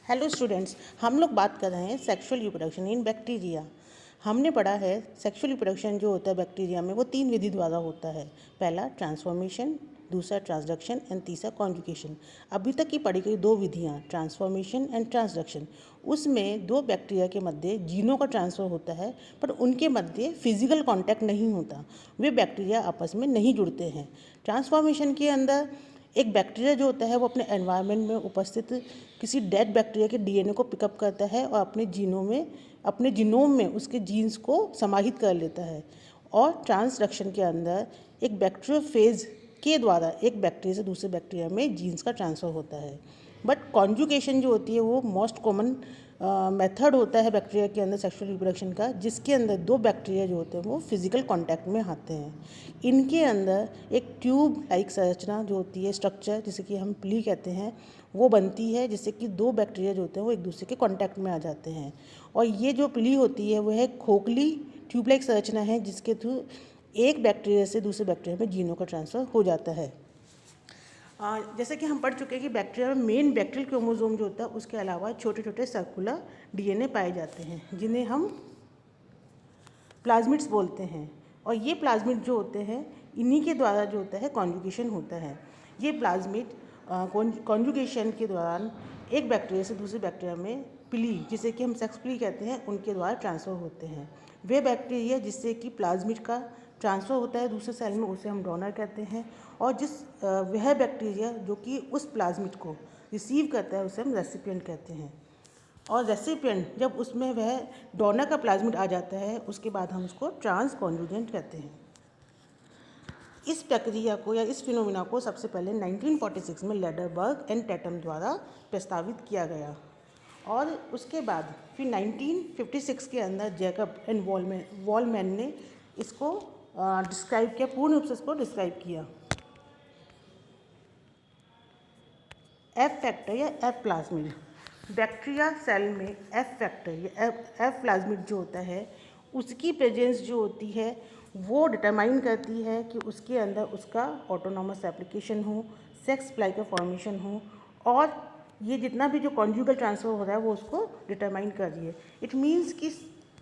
Hello students, हम लोग बात कर रहे हैं सेक्सुअल रिप्रोडक्शन इन बैक्टीरिया। हमने पढ़ा है सेक्सुअल रिप्रोडक्शन जो होता है बैक्टीरिया में वो 3 विधि द्वारा होता है। पहला ट्रांसफॉर्मेशन, दूसरा ट्रांसडक्शन एंड तीसरा कॉन्जुगेशन। अभी तक की पढ़ी गई 2 विधियाँ ट्रांसफॉर्मेशन एंड ट्रांसडक्शन, उसमें 2 बैक्टीरिया के मध्य जीनों का ट्रांसफ़र होता है पर उनके मध्य फिजिकल कॉन्टैक्ट नहीं होता, वे बैक्टीरिया आपस में नहीं जुड़ते हैं। ट्रांसफॉर्मेशन के अंदर एक बैक्टीरिया जो होता है वो अपने एनवायरनमेंट में उपस्थित किसी डेड बैक्टीरिया के डीएनए को पिकअप करता है और अपने जीनोम में उसके जीन्स को समाहित कर लेता है। और ट्रांसडक्शन के अंदर एक बैक्टीरियोफेज के द्वारा एक बैक्टीरिया से दूसरे बैक्टीरिया में जीन्स का ट्रांसफ़र होता है। बट कॉन्जुगेशन जो होती है वो मोस्ट कॉमन मेथड होता है बैक्टीरिया के अंदर सेक्सुअल रिप्रोडक्शन का, जिसके अंदर 2 बैक्टीरिया जो होते हैं वो फिजिकल कांटेक्ट में आते हैं। इनके अंदर एक ट्यूब लाइक संरचना जो होती है, स्ट्रक्चर जिसे कि हम प्ली कहते हैं, वो बनती है, जिससे कि 2 बैक्टीरिया जो होते हैं वो एक दूसरे के कांटेक्ट में आ जाते हैं। और ये जो प्ली होती है वह खोखली ट्यूब लाइक संरचना है, जिसके थ्रू एक बैक्टीरिया से दूसरे बैक्टीरिया में जीनों का ट्रांसफ़र हो जाता है। जैसे कि हम पढ़ चुके हैं कि बैक्टीरिया में मेन बैक्टीरियल क्रोमोसोम जो होता है उसके अलावा छोटे छोटे सर्कुलर डीएनए पाए जाते हैं, जिन्हें हम प्लाज्मिड्स बोलते हैं। और ये प्लाज्मिड जो होते हैं इन्हीं के द्वारा जो होता है कॉन्जुगेशन होता है। ये प्लाज्मिड कॉन्जुगेशन के दौरान एक बैक्टीरिया से दूसरे बैक्टीरिया में प्ली, जिसे कि हम सेक्स प्ली कहते हैं, उनके द्वारा ट्रांसफ़र होते हैं। वे बैक्टीरिया जिससे कि प्लाज्मिड का ट्रांसफ़र होता है दूसरे सेल में, उसे हम डोनर कहते हैं। और वह बैक्टीरिया जो कि उस प्लाज्मिड को रिसीव करता है उसे हम रेसिपिएंट कहते हैं। और रेसिपिएंट जब उसमें वह डोनर का प्लाज्मिड आ जाता है उसके बाद हम उसको ट्रांसकॉन्जुगेंट कहते हैं। इस प्रक्रिया को या इस फिनोमिना को सबसे पहले 1946 में लेडरबर्ग एंड टैटम द्वारा प्रस्तावित किया गया। और उसके बाद फिर 1956 के अंदर जैकब एंड वॉलमैन ने इसको डिस्क्राइब किया, पूर्ण रूप से इसको डिस्क्राइब किया। एफ फैक्टर या एफ प्लाज्मिड, बैक्टीरिया सेल में एफ फैक्टर या एफ प्लाज्मिड जो होता है उसकी प्रेजेंस जो होती है वो डिटरमाइन करती है कि उसके अंदर उसका ऑटोनॉमस एप्लीकेशन हो, सेक्स प्लाई का फॉर्मेशन हो, और ये जितना भी जो कॉन्जुगल ट्रांसफ़र हो रहा है वो उसको डिटरमाइन कर रही है। इट मीन्स कि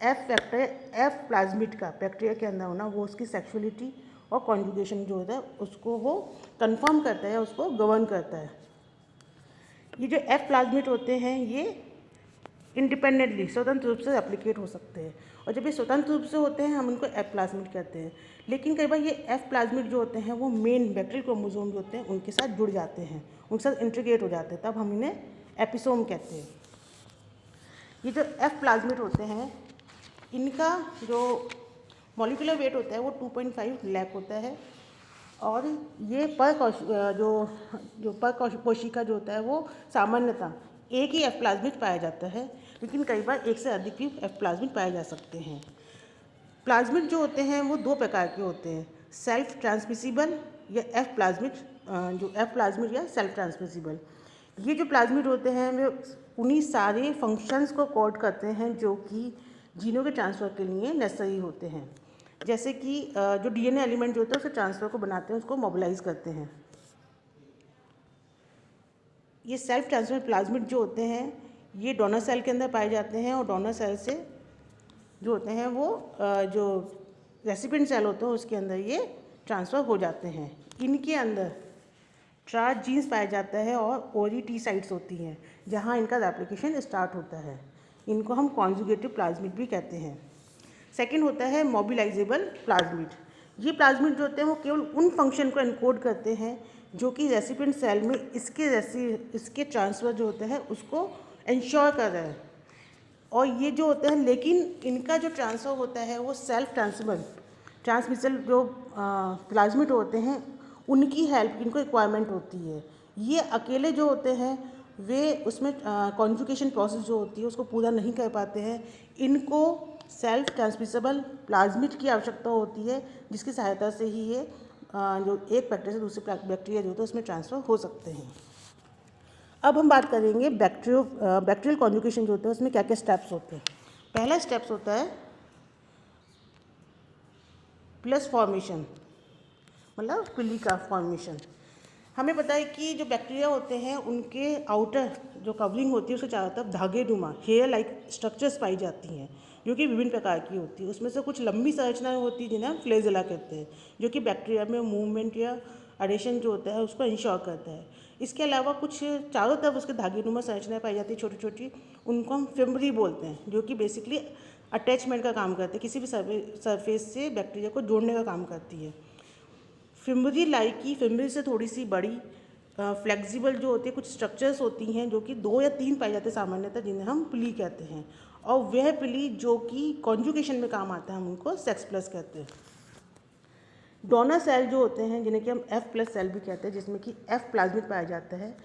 एफ फैक्टर एफ प्लाज्मिड का बैक्टीरिया के अंदर होना वो उसकी सेक्सुअलिटी और कॉन्जुगेशन जो होता है उसको वो कंफर्म करता है, उसको गवर्न करता है। ये जो एफ प्लाज्मिड होते हैं ये इंडिपेंडेंटली स्वतंत्र रूप से एप्लीकेट हो सकते हैं, और जब ये स्वतंत्र रूप से होते हैं हम इनको एफ प्लाज्मिड कहते हैं। लेकिन कई बार ये एफ प्लाज्मिड जो होते हैं वो मेन बैक्टीरियल क्रोमोसोम जो होते हैं उनके साथ जुड़ जाते हैं, उनके साथ इंटीग्रेट हो जाते हैं, तब हम इन्हें एपिसोम कहते हैं। ये जो एफ प्लाज्मिड होते हैं इनका जो मॉलिक्यूलर वेट होता है वो 2.5 लाख होता है। और ये पर कोशिका जो होता है वो सामान्यतः एक ही एफ प्लाज्मिड पाया जाता है, लेकिन कई बार एक से अधिक भी एफ प्लाज्मिड पाए जा सकते हैं। प्लाज्मिड जो होते हैं वो 2 प्रकार के होते हैं, सेल्फ ट्रांसमिसिबल या एफ प्लाज्मिड या सेल्फ ट्रांसमिसिबल। ये जो प्लाज्मिड होते हैं वे उन्हीं सारे फंक्शंस को कोड करते हैं जो कि जीनों के ट्रांसफ़र के लिए नेसेसरी होते हैं। जैसे कि जो डीएनए एलिमेंट जो होता है उसके ट्रांसफ़र को बनाते हैं, उसको मोबिलाइज करते हैं। ये सेल्फ ट्रांसफर प्लाज्मिड जो होते हैं ये डोनर सेल के अंदर पाए जाते हैं, और डोनर सेल से जो होते हैं वो जो रेसिपिएंट सेल होते हैं उसके अंदर ये ट्रांसफ़र हो जाते हैं। इनके अंदर ट्रांस जीन्स पाया जाता है और ओरी टी साइट्स होती हैं जहाँ इनका रेप्लिकेशन स्टार्ट होता है। इनको हम कॉन्जुगेटिव प्लाज्मिड भी कहते हैं। सेकंड होता है मोबिलाइजेबल प्लाज्मिड। ये प्लाज्मिड जो होते हैं वो केवल उन फंक्शन को एनकोड करते हैं जो कि रेसिपिएंट सेल में इसके ट्रांसफ़र जो होते हैं उसको इंश्योर कर रहे हैं। और ये जो होते हैं, लेकिन इनका जो ट्रांसफ़र होता है वो सेल्फ ट्रांसमिसल जो प्लाज्मिड होते हैं उनकी हेल्प इनको रिक्वायरमेंट होती है। ये अकेले जो होते हैं वे उसमें कॉन्जुगेशन प्रोसेस जो होती है उसको पूरा नहीं कर पाते हैं। इनको सेल्फ ट्रांसमिसिबल प्लाज्मिड की आवश्यकता होती है, जिसकी सहायता से ही ये जो एक बैक्टीरिया से दूसरे बैक्टीरिया जो होता है उसमें ट्रांसफ़र हो सकते हैं। अब हम बात करेंगे बैक्टीरियल कॉन्जुगेशन जो होता है उसमें क्या क्या स्टेप्स होते हैं। पहला स्टेप्स होता है प्लस फॉर्मेशन, मतलब प्ली का फॉर्मेशन। हमें पता है कि जो बैक्टीरिया होते हैं उनके आउटर जो कवरिंग होती है उसके चारों तरफ धागेनुमा हेयर लाइक स्ट्रक्चर्स पाई जाती हैं, जो कि विभिन्न प्रकार की होती है। उसमें से कुछ लंबी संरचनाएं होती हैं जिन्हें हम फ्लैजेला कहते हैं, जो कि बैक्टीरिया में मूवमेंट या एडेशन जो होता है उसको इंश्योर करता है। इसके अलावा कुछ चारों तरफ उसके धागेनुमा संरचनाएं पाई जाती है छोटी छोटी, उनको हम फिम्बरी बोलते हैं, जो कि बेसिकली अटैचमेंट का काम करते हैं, किसी भी सरफेस से बैक्टीरिया को जोड़ने का काम करती है। फिम्बरी लाइकी फिम्बरी से थोड़ी सी बड़ी फ्लेक्सिबल जो होती है कुछ स्ट्रक्चर्स होती हैं, जो कि 2 या 3 पाई जाते हैं सामान्यतः, जिन्हें हम पिली कहते हैं। और वह पिली जो कि कॉन्जुगेशन में काम आता है, हम उनको सेक्स प्लस कहते हैं। डोनर सेल जो होते हैं, जिन्हें कि हम F प्लस सेल भी कहते हैं, जिसमें कि F प्लाज्मिड पाया जाता है,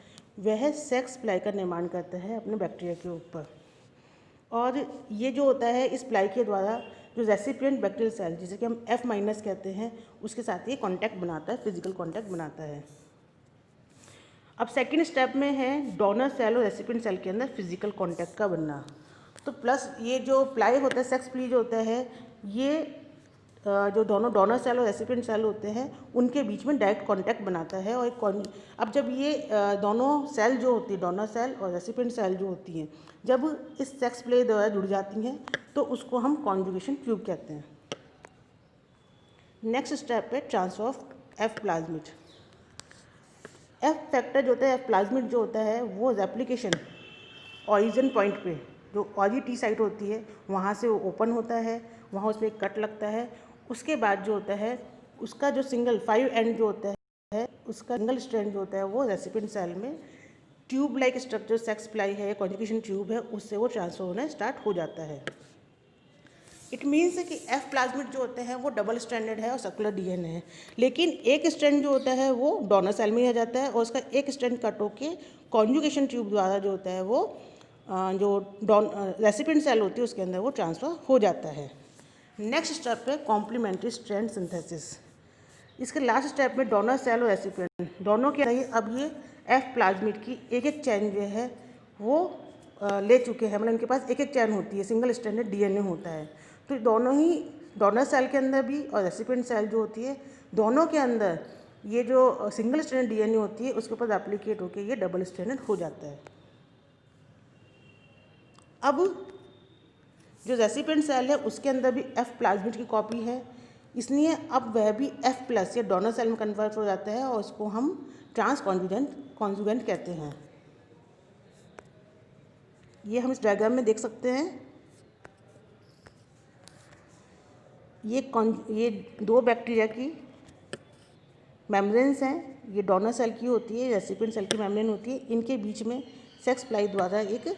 वह सेक्स प्लाई का निर्माण करता है अपने बैक्टीरिया के ऊपर। और ये जो होता है इस प्लाई के द्वारा जो रेसिपिएंट बैक्टीरियल सेल, जिसे कि हम F माइनस कहते हैं, उसके साथ ये कांटेक्ट बनाता है, फिजिकल कांटेक्ट बनाता है। अब सेकंड स्टेप में है डोनर सेल और रेसिपिएंट सेल के अंदर फिजिकल कांटेक्ट का बनना। तो प्लस ये जो प्लाई होता है, सेक्स प्लाई जो होता है, ये जो दोनों डोनर सेल और रेसिपिएंट सेल होते हैं उनके बीच में डायरेक्ट कांटेक्ट बनाता है। और एक अब जब ये दोनों सेल जो होती है, डोनर सेल और रेसिपिएंट सेल जो होती हैं, जब इस सेक्स प्ले द्वारा जुड़ जाती हैं तो उसको हम कॉन्जुगेशन ट्यूब कहते हैं। नेक्स्ट स्टेप है transfer of F plasmid. F factor जो होता है, F प्लाज्मिड जो होता है, वो रेप्लिकेशन ऑरिजिन पॉइंट पे जो OGT साइट होती है वहाँ से वो ओपन होता है, वहाँ उसमें एक कट लगता है। उसके बाद जो होता है उसका जो सिंगल 5 एंड जो होता है, उसका सिंगल स्ट्रैंड जो होता है वो रेसिपिएंट सेल में tube like structure sex ply है या कॉन्जुगेशन ट्यूब है, उससे वो ट्रांसफर होना स्टार्ट हो जाता है। इट मीन्स कि F प्लाज्मिड जो होते हैं वो डबल स्ट्रैंडेड है और सर्कुलर DNA है, लेकिन एक स्ट्रैंड जो होता है वो डोनर सेल में रह जाता है और उसका एक स्ट्रैंड कट होके कॉन्जुगेशन ट्यूब द्वारा जो होता है वो जो रेसिपिएंट सेल होती है उसके अंदर वो ट्रांसफ़र हो जाता है। नेक्स्ट स्टेप है कॉम्प्लीमेंट्री स्ट्रैंड सिंथेसिस। इसके लास्ट स्टेप में डोनर सेल और रेसिपिएंट दोनों के अंदर अब ये F प्लाज्मिड की एक एक चैन जो है वो ले चुके हैं, मतलब इनके पास एक एक चैन होती है, सिंगल स्ट्रैंडेड DNA होता है। तो दोनों ही डोनर सेल के अंदर भी और रेसिपिएंट सेल जो होती है, दोनों के अंदर ये जो सिंगल स्ट्रैंडेड DNA होती है उसके ऊपर एप्लीकेट होकर ये डबल स्ट्रैंडेड हो जाता है। अब जो रेसिपिएंट सेल है उसके अंदर भी F प्लाज्मिड की कॉपी है, इसलिए अब वह भी F प्लस या डोनर सेल में कन्वर्ट हो जाता है और उसको हम ट्रांस कॉन्जुगेंट कहते हैं। ये हम इस डायग्राम में देख सकते हैं। ये दो बैक्टीरिया की मेम्ब्रेन्स हैं, ये डोनर सेल की होती है, रेसिपिएंट सेल की मेम्ब्रेन होती है। इनके बीच में सेक्स प्लाई द्वारा एक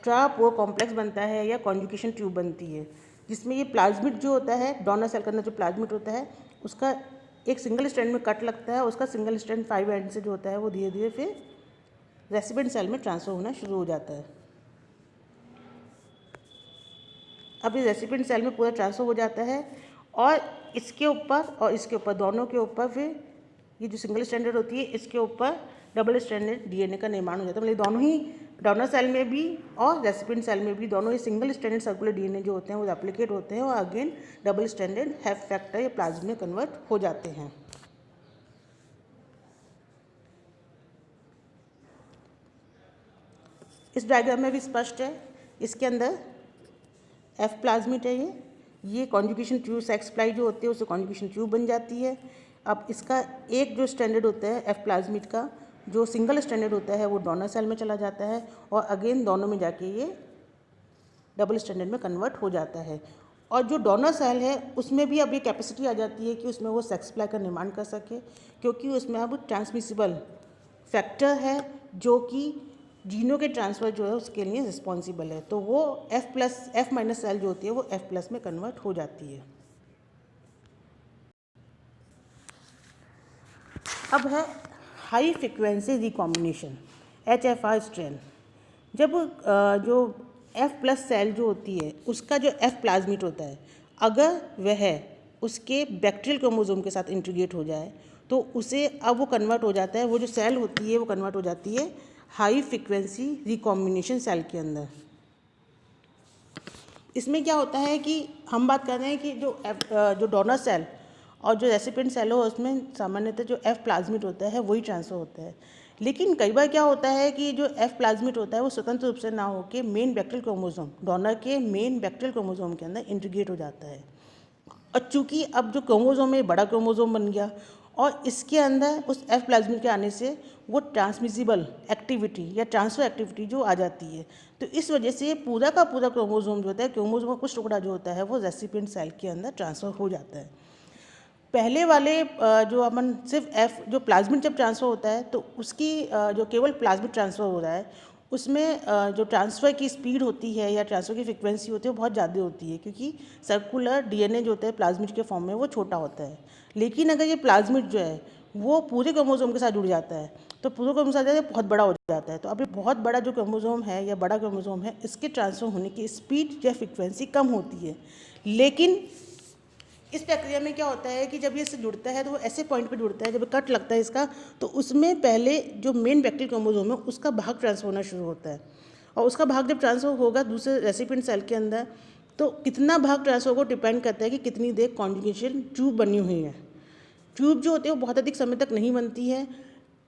ट्रापोर कॉम्प्लेक्स बनता है या कॉन्जुगेशन ट्यूब बनती है, जिसमें ये प्लाज्मिड जो होता है, डोनर सेल के अंदर जो प्लाज्मिड होता है उसका एक सिंगल स्ट्रैंड में कट लगता है, उसका सिंगल स्ट्रैंड 5 एंड से जो होता है वो धीरे धीरे फिर रेसिपिएंट सेल में ट्रांसफर होना शुरू हो जाता है। अब ये रेसिपिएंट सेल में पूरा ट्रांसफर हो जाता है और इसके ऊपर दोनों के ऊपर फिर ये जो सिंगल स्ट्रैंडेड होती है इसके ऊपर डबल स्ट्रैंडेड DNA का निर्माण हो जाता है। मतलब दोनों ही डोनर सेल में भी और रेसिपिएंट सेल में भी दोनों ही सिंगल स्ट्रैंडेड सर्कुलर DNA जो होते हैं वो रेप्लिकेट होते हैं और again double stranded F factor या प्लाज्मिड में कन्वर्ट हो जाते हैं। इस डायग्राम में भी स्पष्ट है, इसके अंदर F प्लाज्मिड है, ये कॉन्जुगेशन ट्यूब सेक्स प्लाई जो होती है उससे कॉन्जुगेशन ट्यूब बन जाती है। अब इसका एक जो स्ट्रैंडेड होता है F प्लाज्मिड का, जो सिंगल स्ट्रैंडेड होता है वो डोनर सेल में चला जाता है और अगेन दोनों में जाके ये डबल स्ट्रैंडेड में कन्वर्ट हो जाता है। और जो डोनर सेल है उसमें भी अब ये कैपेसिटी आ जाती है कि उसमें वो सेक्स प्लाई का निर्माण कर सके, क्योंकि उसमें अब ट्रांसमिसिबल फैक्टर है जो कि जीनों के ट्रांसफ़र जो है उसके लिए रिस्पॉन्सिबल है। तो वो F माइनस सेल जो होती है वो F प्लस में कन्वर्ट हो जाती है। अब है high frequency recombination HFR strand. जब जो F प्लस सेल जो होती है उसका जो F प्लाज्मिड होता है, अगर वह उसके बैक्टीरियल क्रोमोसोम के साथ इंटीग्रेट हो जाए तो उसे अब वो कन्वर्ट हो जाता है, वो जो सेल होती है वो कन्वर्ट हो जाती है हाई फ्रिक्वेंसी रिकॉम्बिनेशन सेल के अंदर। इसमें क्या होता है कि हम बात कर रहे हैं कि जो डोनर सेल और जो रेसिपिएंट सेल हो उसमें सामान्यतः जो एफ प्लाज्मिड होता है वही ट्रांसफ़र होता है। लेकिन कई बार क्या होता है कि जो एफ प्लाज्मिड होता है वो स्वतंत्र रूप से ना होकर मेन बैक्टीरियल क्रोमोसोम, डोनर के मेन बैक्टीरियल क्रोमोसोम के अंदर इंटीग्रेट हो जाता है। और चूँकि अब जो क्रोमोसोम है बड़ा क्रोमोसोम बन गया और इसके अंदर उस एफ प्लाज्मिड के आने से वो ट्रांसमिसिबल एक्टिविटी या ट्रांसफ़र एक्टिविटी जो आ जाती है, तो इस वजह से पूरा का पूरा क्रोमोसोम जो होता है, क्रोमोसोम का कुछ टुकड़ा जो होता है वो रेसिपिएंट सेल के अंदर ट्रांसफ़र हो जाता है। पहले वाले जो अपन सिर्फ एफ जो प्लाज्मिड जब ट्रांसफ़र होता है तो उसकी जो केवल प्लाज्मिड ट्रांसफ़र हो रहा है उसमें जो ट्रांसफ़र की स्पीड होती है या ट्रांसफ़र की फ्रिक्वेंसी होती है वो बहुत ज़्यादा होती है, क्योंकि सर्कुलर डीएनए जो होता है प्लाज्मिड के फॉर्म में वो छोटा होता है। लेकिन अगर ये प्लाज्मिड जो है वो पूरे क्रोमोसोम के साथ जुड़ जाता है तो पूरे क्रोमोसोम के साथ बहुत बड़ा हो जाता है। तो अब ये बहुत बड़ा जो क्रोमोसोम है या बड़ा क्रोमोसोम है इसके ट्रांसफ़र होने की स्पीड या फ्रिक्वेंसी कम होती है। लेकिन इस प्रक्रिया में क्या होता है कि जब ये इससे जुड़ता है तो वो ऐसे पॉइंट पे जुड़ता है, जब कट लगता है इसका तो उसमें पहले जो मेन बैक्टीरियल क्रोमोसोम है उसका भाग ट्रांसफर होना शुरू होता है। और उसका भाग जब ट्रांसफर होगा दूसरे रेसिपिएंट सेल के अंदर तो कितना भाग ट्रांसफर होगा डिपेंड करता है कि कितनी देर कॉन्जुगेशन ट्यूब बनी हुई है। ट्यूब जो होती है वो बहुत अधिक समय तक नहीं बनती है,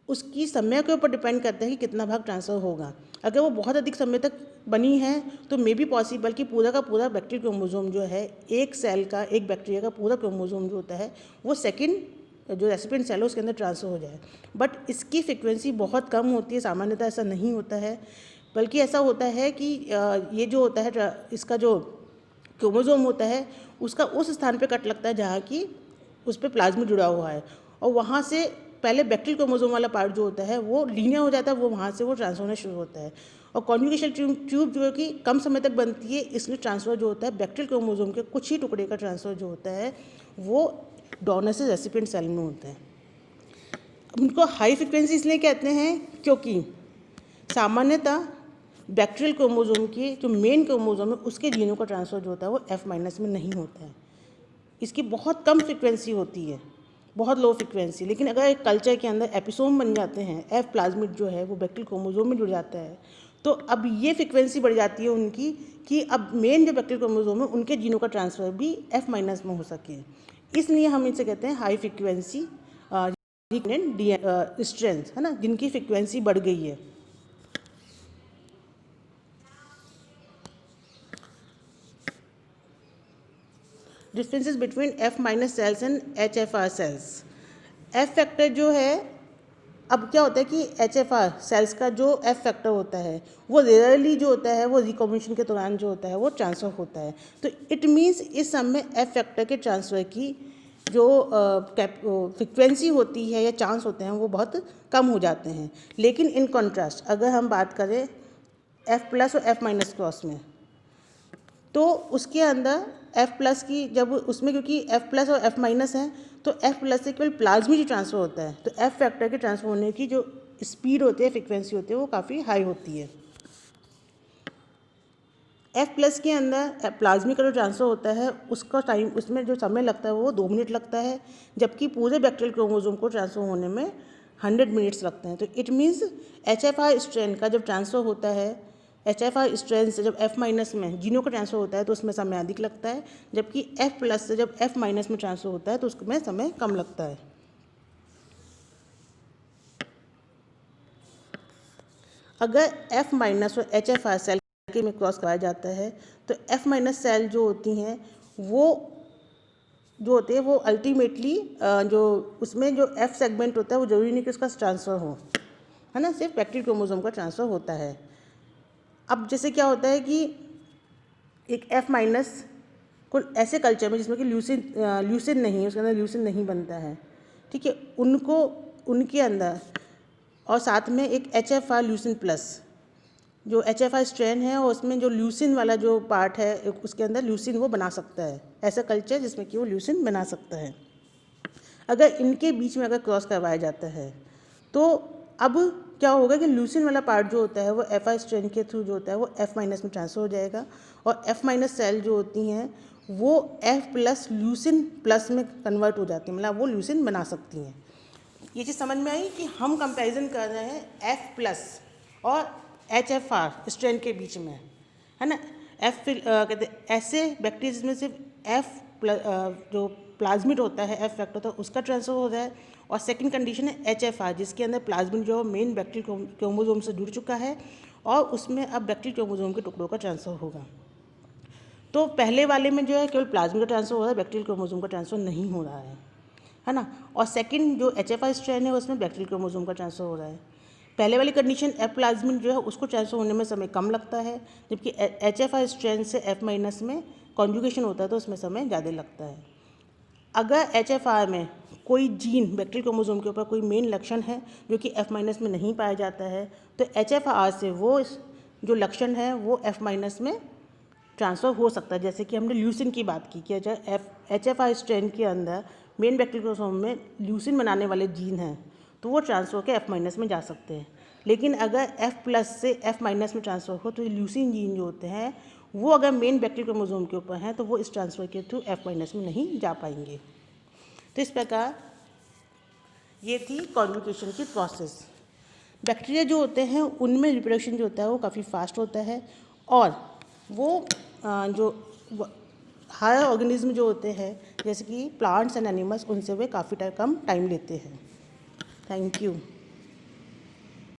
उसकी समय के ऊपर डिपेंड करता है कि कितना भाग ट्रांसफ़र होगा। अगर वो बहुत अधिक समय तक बनी है तो मे बी पॉसिबल कि पूरा का पूरा बैक्टीरियल क्रोमोसोम जो है एक सेल का, एक बैक्टीरिया का पूरा क्रोमोसोम जो होता है वो सेकंड जो रेसिपिएंट सेल है उसके अंदर ट्रांसफ़र हो जाए। बट इसकी फ्रिक्वेंसी बहुत कम होती है, सामान्यतः ऐसा नहीं होता है। बल्कि ऐसा होता है कि ये जो होता है इसका जो क्रोमोसोम होता है उसका उस स्थान पे कट लगता है जहाँ की उस पर प्लाज्मिड जुड़ा हुआ है और वहाँ से पहले बैक्टीरियल क्रोमोसोम वाला पार्ट जो होता है वो लीनियर हो जाता है, वो वहाँ से वो ट्रांसफर होना शुरू होता है। और कॉन्जुगेशन ट्यूब जो है कि कम समय तक बनती है, इसलिए ट्रांसफ़र जो होता है बैक्टीरियल क्रोमोसोम के कुछ ही टुकड़े का ट्रांसफ़र जो होता है वो डोनर से रेसिपिएंट सेल में होता है। उनको हाई फ्रिक्वेंसी इसलिए कहते हैं क्योंकि सामान्यतः बैक्टीरियल क्रोमोसोम के जो मेन क्रोमोसोम है उसके जीनों का ट्रांसफ़र जो होता है वो एफ माइनस में नहीं होता है। इसकी बहुत कम फ्रिक्वेंसी होती है, बहुत लो फ्रिक्वेंसी। लेकिन अगर एक कल्चर के अंदर एपिसोम बन जाते हैं, एफ प्लाज्मिड जो है वो बैक्टीरियल क्रोमोसोम में जुड़ जाता है, तो अब ये फ्रिक्वेंसी बढ़ जाती है उनकी कि अब मेन जो बैक्टीरियल क्रोमोसोम है उनके जीनों का ट्रांसफ़र भी एफ माइनस में हो सके। इसलिए हम इसे कहते हैं हाई फ्रिक्वेंसी स्ट्रेंथ, है ना, जिनकी फ्रिक्वेंसी बढ़ गई है। Differences between F minus cells and H F R cells. F factor जो है, अब क्या होता है कि एच एफ आर सेल्स का जो एफ फैक्टर होता है वो रेयरली जो होता है वो रिकॉम्बिनेशन के दौरान जो होता है वो ट्रांसफ़र होता है। तो इट मीन्स इस समय एफ फैक्टर के ट्रांसफ़र की जो फ्रिक्वेंसी होती है या चांस होते हैं वो बहुत कम हो जाते हैं। लेकिन इन कॉन्ट्रास्ट अगर हम बात करें एफ प्लस और एफ माइनस क्रॉस में, तो उसके अंदर एफ प्लस की जब उसमें, क्योंकि एफ प्लस और एफ माइनस है तो एफ प्लस से केवल प्लाज्मिड ही ट्रांसफ़र होता है, तो एफ फैक्टर के ट्रांसफ़र होने की जो स्पीड होती है, फ्रिक्वेंसी होती है, वो काफ़ी हाई होती है। एफ प्लस के अंदर प्लाज्मिड का जो ट्रांसफ़र होता है उसका टाइम, उसमें जो समय लगता है वो 2 मिनट लगता है, जबकि पूरे बैक्टीरियल क्रोमोसोम को ट्रांसफ़र होने में 100 मिनट्स लगते हैं। तो it means H F are strand का जब ट्रांसफ़र होता है, एच एफ आर स्ट्रैंड से जब एफ माइनस में जीनों का ट्रांसफ़र होता है तो उसमें समय अधिक लगता है, जबकि एफ प्लस से जब एफ माइनस में ट्रांसफ़र होता है तो उसमें समय कम लगता है। अगर एफ माइनस और एच एफ आर सेल के में क्रॉस कराया जाता है तो एफ माइनस सेल जो होती हैं वो जो होते हैं वो अल्टीमेटली जो उसमें जो एफ सेगमेंट होता है वो जरूरी नहीं कि उसका ट्रांसफ़र हो, है ना, सिर्फ बैक्टीरियल क्रोमोसोम का ट्रांसफ़र होता है। अब जैसे क्या होता है कि एक एफ माइनस को ऐसे कल्चर में जिसमें कि ल्यूसिन नहीं है, उसके अंदर ल्यूसिन नहीं बनता है, ठीक है, उनको उनके अंदर और साथ में एक H F are leucine plus जो एच एफ आर स्ट्रैंड है और उसमें जो ल्यूसिन वाला जो पार्ट है उसके अंदर ल्यूसिन वो बना सकता है, ऐसा कल्चर जिसमें कि वो ल्यूसिन बना सकता है। अगर इनके बीच में अगर क्रॉस करवाया जाता है तो अब क्या होगा कि ल्यूसिन वाला पार्ट जो होता है वो एफ आर स्ट्रैंड के थ्रू जो होता है वो एफ माइनस में ट्रांसफ़र हो जाएगा और एफ माइनस सेल जो होती हैं वो एफ प्लस ल्यूसिन प्लस में कन्वर्ट हो जाती हैं, मतलब वो ल्यूसिन बना सकती हैं। ये चीज़ समझ में आई कि हम कंपैरिजन कर रहे हैं एफ प्लस और एच एफ आर स्ट्रैंड के बीच में, है ना। कहते ऐसे बैक्टीरिया जिसमें सिर्फ एफ प्लस जो प्लाज्मिड होता है, एफ फैक्टर होता है, उसका ट्रांसफ़र हो रहा है। और सेकंड कंडीशन है HFR, जिसके अंदर प्लाज्मिड जो मेन बैक्टीरियल क्रोमोसोम से जुड़ चुका है और उसमें अब बैक्टीरियल क्रोमोसोम के टुकड़ों का ट्रांसफ़र होगा। तो पहले वाले में जो है केवल प्लाज्मिड का ट्रांसफ़र हो रहा है, बैक्टीरियल क्रोमोसोम का ट्रांसफ़र नहीं हो रहा है ना। और सेकंड जो HFR स्ट्रैंड है उसमें बैक्टीरियल क्रोमोसोम का ट्रांसफ़र हो रहा है। पहले वाली कंडीशन एफ प्लाज्मिड जो है उसको ट्रांसफ़र होने में समय कम लगता है, जबकि HFR स्ट्रैंड से F- में कॉन्जुगेशन होता है तो उसमें समय ज़्यादा लगता है। अगर HFR में कोई जीन बैक्टीरियल क्रोमोसोम के ऊपर कोई मेन लक्षण है जो कि F- में नहीं पाया जाता है, तो HFR से वो जो लक्षण है वो F- में ट्रांसफ़र हो सकता है। जैसे कि हमने ल्यूसिन की बात की कि HFR स्ट्रैंड के अंदर मेन बैक्टीरियल क्रोमोसोम में ल्यूसिन बनाने वाले जीन हैं, तो वो ट्रांसफ़र के F- में जा सकते हैं। लेकिन अगर F+ से F- में ट्रांसफ़र हो तो ल्यूसिन जीन जो होते हैं वो अगर मेन बैक्टीरियल क्रोमोसोम के ऊपर हैं तो वो इस ट्रांसफ़र के थ्रू F- में नहीं जा पाएंगे। तो इस प्रकार ये थी कॉन्जुगेशन की प्रोसेस। बैक्टीरिया जो होते हैं उनमें रिप्रोडक्शन जो होता है वो काफ़ी फास्ट होता है और वो जो हायर ऑर्गेनिज्म जो होते हैं जैसे कि प्लांट्स एंड एनिमल्स, उनसे वे काफ़ी कम टाइम लेते हैं। Thank you.